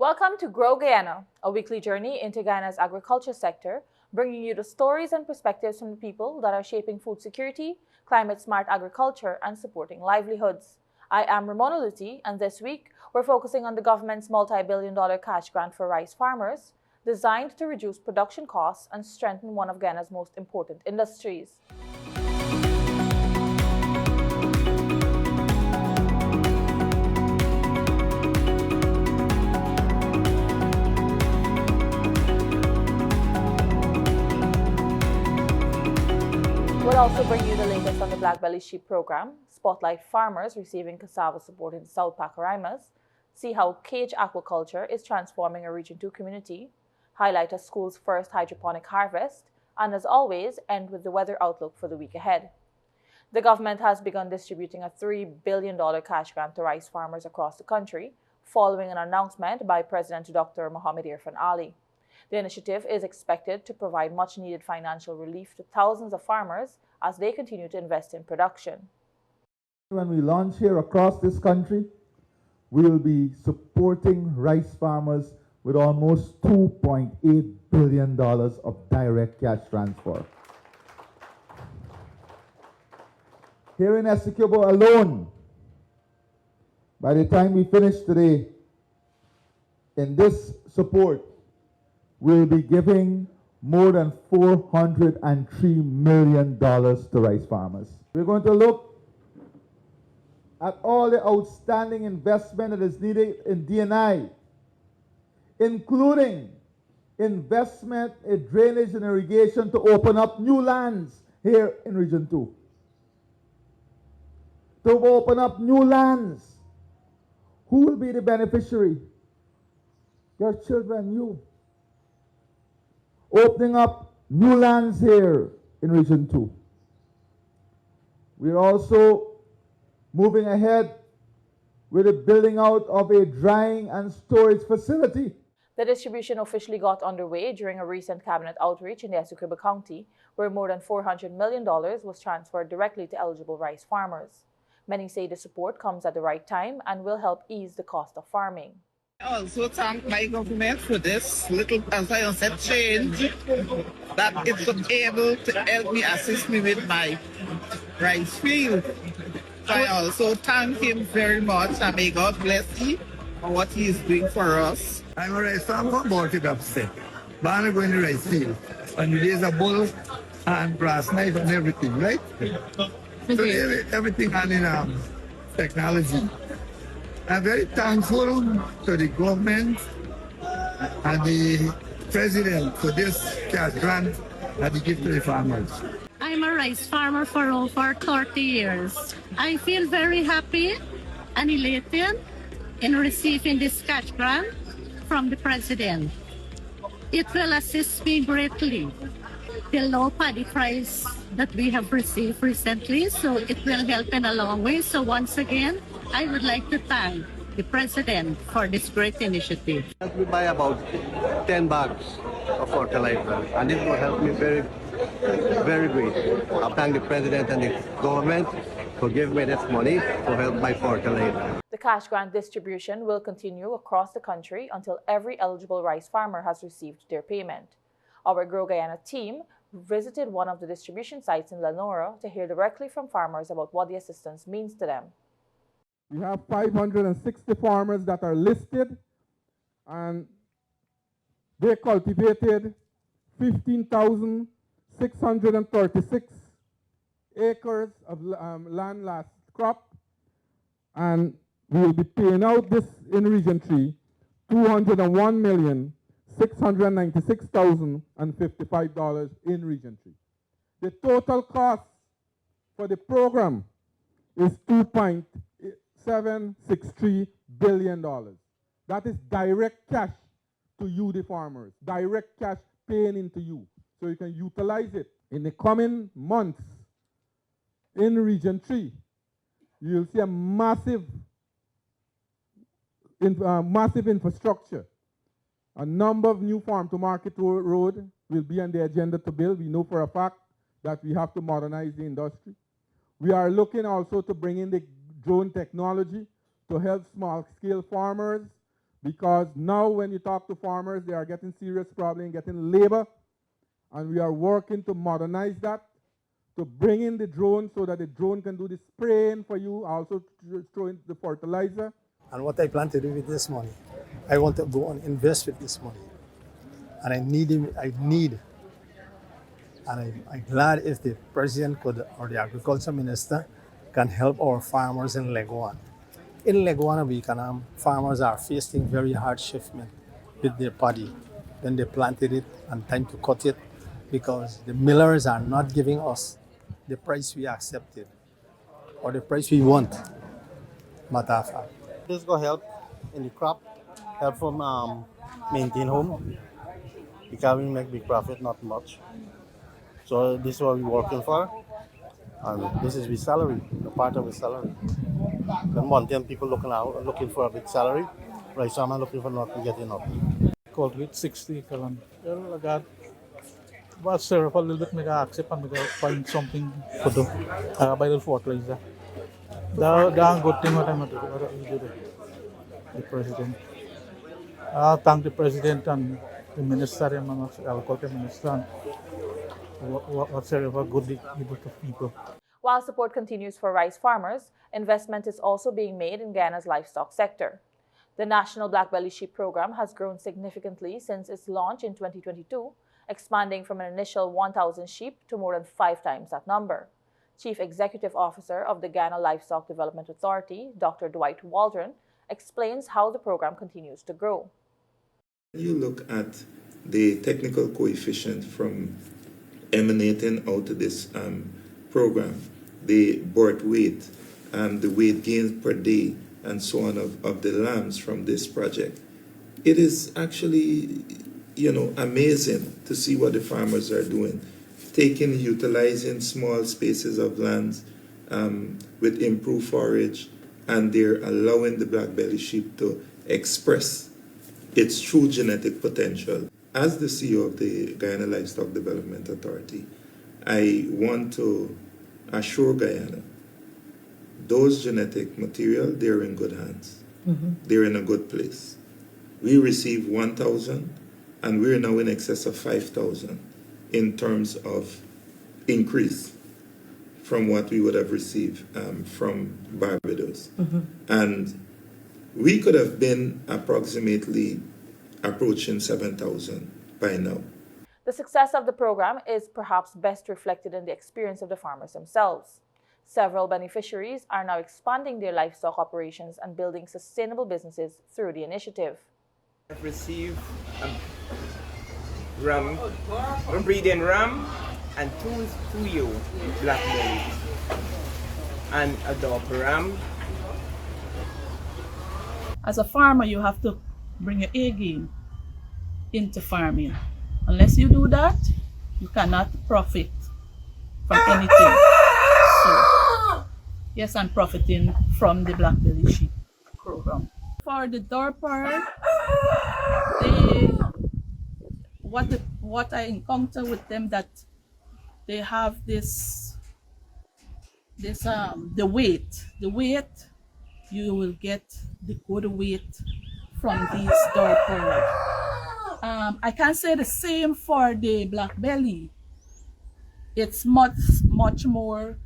Welcome to Grow Guyana, a weekly journey into Guyana's agriculture sector, bringing you the stories and perspectives from the people that are shaping food security, climate-smart agriculture, and supporting livelihoods. I am Ramona Lutti, and this week we're focusing on the government's multi-billion-dollar cash grant for rice farmers, designed to reduce production costs and strengthen one of Guyana's most important industries. We'll also bring you the latest on the Black Belly Sheep program, spotlight farmers receiving cassava support in South Pakaraimas, see how cage aquaculture is transforming a Region 2 community, highlight a school's first hydroponic harvest, and as always, end with the weather outlook for the week ahead. The government has begun distributing a $3 billion cash grant to rice farmers across the country, following an announcement by President Dr. Mohamed Irfan Ali. The initiative is expected to provide much-needed financial relief to thousands of farmers as they continue to invest in production. When we launch here across this country, we will be supporting rice farmers with almost $2.8 billion of direct cash transfer. Here in Essequibo alone, by the time we finish today, in this support, we'll be giving more than $403 million to rice farmers. We're going to look at all the outstanding investment that is needed in D&I, including investment in drainage and irrigation to open up new lands here in Region 2. To open up new lands. Who will be the beneficiary? Your children, you. Opening up new lands here in Region 2. We're also moving ahead with the building out of a drying and storage facility. The distribution officially got underway during a recent cabinet outreach in the Essequibo County, where more than $400 million was transferred directly to eligible rice farmers. Many say the support comes at the right time and will help ease the cost of farming. I also thank my government for this little, as I said, change that it's able to help me, assist me with my rice field. So I also thank him very much, and may God bless him for what he is doing for us. I'm a rice farmer, bought it upset. But I'm going to rice field. And there's a bull and brass knife and everything, right? So everything and in technology. I'm very thankful to the government and the president for this cash grant that they give to the farmers. I'm a rice farmer for over 30 years. I feel very happy and elated in receiving this cash grant from the president. It will assist me greatly. The low paddy price that we have received recently, so it will help in a long way. So once again, I would like to thank the President for this great initiative. We buy about 10 bags of fertilizer, and it will help me very, very great. I thank the President and the government for giving me this money to help buy fertilizer. The cash grant distribution will continue across the country until every eligible rice farmer has received their payment. Our Grow Guyana team visited one of the distribution sites in Lenora to hear directly from farmers about what the assistance means to them. We have 560 farmers that are listed, and they cultivated 15,636 acres of land last crop, and we will be paying out this in Region 3, $201,696,055 in Region 3. The total cost for the program is $2.763 billion. That is direct cash to you, the farmers, direct cash paying into you, so you can utilize it. In the coming months, in Region 3, you'll see a massive infrastructure. A number of new farm-to-market road will be on the agenda to build. We know for a fact that we have to modernize the industry. We are looking also to bring in the drone technology to help small-scale farmers because now when you talk to farmers, they are getting serious problem in getting labor, and we are working to modernize that, to bring in the drone so that the drone can do the spraying for you, also throw in the fertilizer. And what I plan to do with this money, I want to go and invest with this money. And I'm glad if the president could, or the agriculture minister can help our farmers in Leguana. In Leguana, farmers are facing very hard shipment with their paddy when they planted it and time to cut it, because the millers are not giving us the price we accepted or the price we want. Matafa. This go help in the crop, help from maintain home, because we make big profit, not much. So this is what we're working for, and this is the salary, the part of the salary. Then one time people looking for a big salary, right? So I'm not looking for nothing, getting nothing. Cultivate 60 kalan. Pero agad, but sir, for a little bit, make accept and make find something to do. Buy the fertilizer. That's good thing what I'm doing. The president. Thank the president and the minister and the agriculture minister. What's a good deed to people. While support continues for rice farmers, investment is also being made in Guyana's livestock sector. The National Black Belly Sheep Program has grown significantly since its launch in 2022, expanding from an initial 1,000 sheep to more than 5 times that number. Chief Executive Officer of the Guyana Livestock Development Authority, Dr. Dwight Waldron, explains how the program continues to grow. You look at the technical coefficient from emanating out of this program, the birth weight, the weight gains per day, and so on of the lambs from this project. It is actually, amazing to see what the farmers are doing, utilizing small spaces of lands with improved forage, and they're allowing the black belly sheep to express its true genetic potential. As the CEO of the Guyana Livestock Development Authority, I want to assure Guyana, those genetic material, they're in good hands. They're in a good place. We received 1,000, and we're now in excess of 5,000 in terms of increase from what we would have received from Barbados. And we could have been approximately approaching 7,000 by now. The success of the program is perhaps best reflected in the experience of the farmers themselves. Several beneficiaries are now expanding their livestock operations and building sustainable businesses through the initiative. I've received one breeding ram and two ewe black bellies and a dog ram. As a farmer, you have to bring your A game into farming. Unless you do that, you cannot profit from anything. So, yes, I'm profiting from the black belly sheep program. For the dorper, what I encounter with them, that they have the weight. You will get the good weight from these dorper. I can say the same for the black belly. It's much more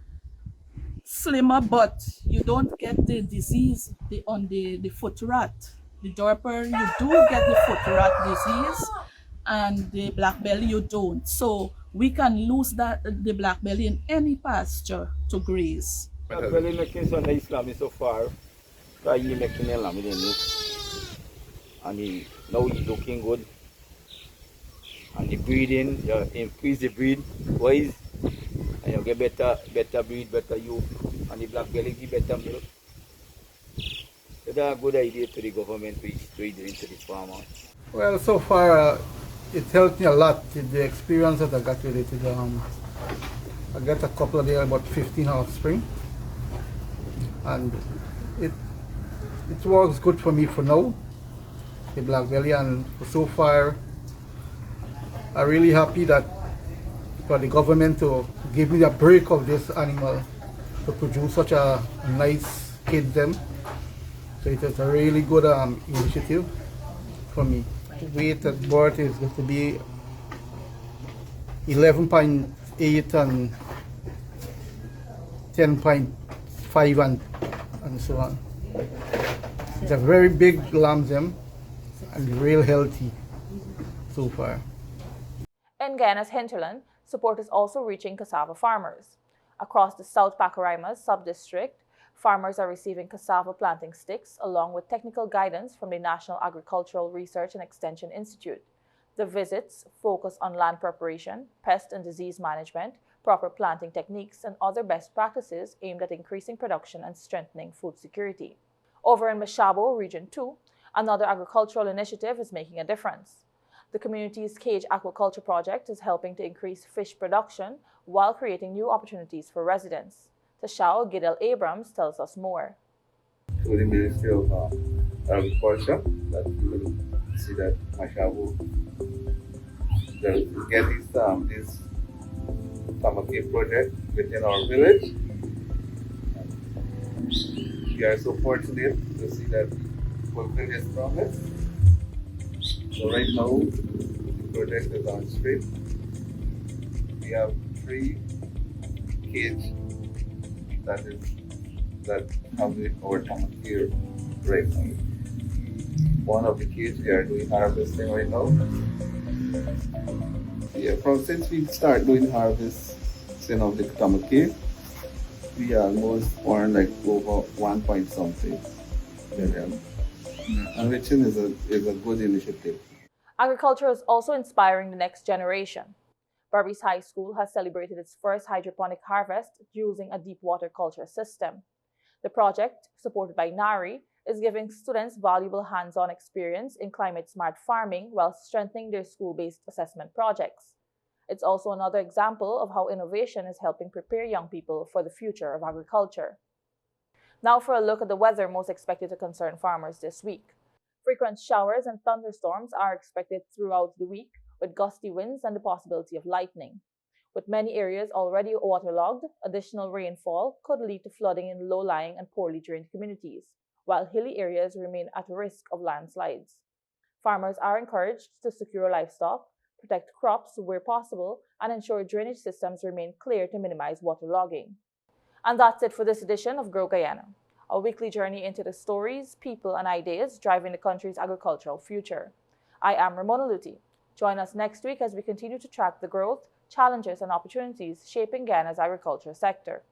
slimmer, but you don't get the disease on the foot rot. The dorper, you do get the foot rot disease, and the black belly you don't. So we can lose the black belly in any pasture to graze. Black belly making some nice lamb so far. So he making a lamb in it, and now he's looking good. And the breeding, you increase the breed wise, and you get better breed, better youth, and the black belly give better milk. So that's a good idea to the government to trade into the farmer. Well, so far it helped me a lot with the experience that I got with it. I got a couple of days, about 15 offspring, and it works good for me for now, the black belly, and so far I'm really happy that for the government to give me a break of this animal to produce such a nice kid them. So it is a really good initiative. for me. The weight at birth is going to be 11.8 and 10.5 and so on. It's a very big lamb them and real healthy so far. In Guyana's hinterland, support is also reaching cassava farmers. Across the South Pakaraimas sub-district, farmers are receiving cassava planting sticks along with technical guidance from the National Agricultural Research and Extension Institute. The visits focus on land preparation, pest and disease management, proper planting techniques, and other best practices aimed at increasing production and strengthening food security. Over in Mashabo, Region 2, another agricultural initiative is making a difference. The community's cage aquaculture project is helping to increase fish production while creating new opportunities for residents. Tashao Gidel Abrams tells us more. Through the Ministry of Agriculture, that you will see that Mashabo will get this Tamaki project within our village. We are so fortunate to see that fulfill this promise. So right now, the project is on stream. We have 3 cages that have our Tamaki right now. One of the cages we are doing harvesting right now. Yeah, since we start doing harvesting of the Tamaki, we almost earn like over 1 point something million. And which is a good initiative. Agriculture is also inspiring the next generation. Barbies High School has celebrated its first hydroponic harvest using a deep water culture system. The project, supported by NAREI, is giving students valuable hands-on experience in climate-smart farming while strengthening their school-based assessment projects. It's also another example of how innovation is helping prepare young people for the future of agriculture. Now for a look at the weather most expected to concern farmers this week. Frequent showers and thunderstorms are expected throughout the week, with gusty winds and the possibility of lightning. With many areas already waterlogged, additional rainfall could lead to flooding in low-lying and poorly drained communities, while hilly areas remain at risk of landslides. Farmers are encouraged to secure livestock, protect crops where possible, and ensure drainage systems remain clear to minimize waterlogging. And that's it for this edition of Grow Guyana, a weekly journey into the stories, people, and ideas driving the country's agricultural future. I am Ramona Luti. Join us next week as we continue to track the growth, challenges, and opportunities shaping Guyana's agriculture sector.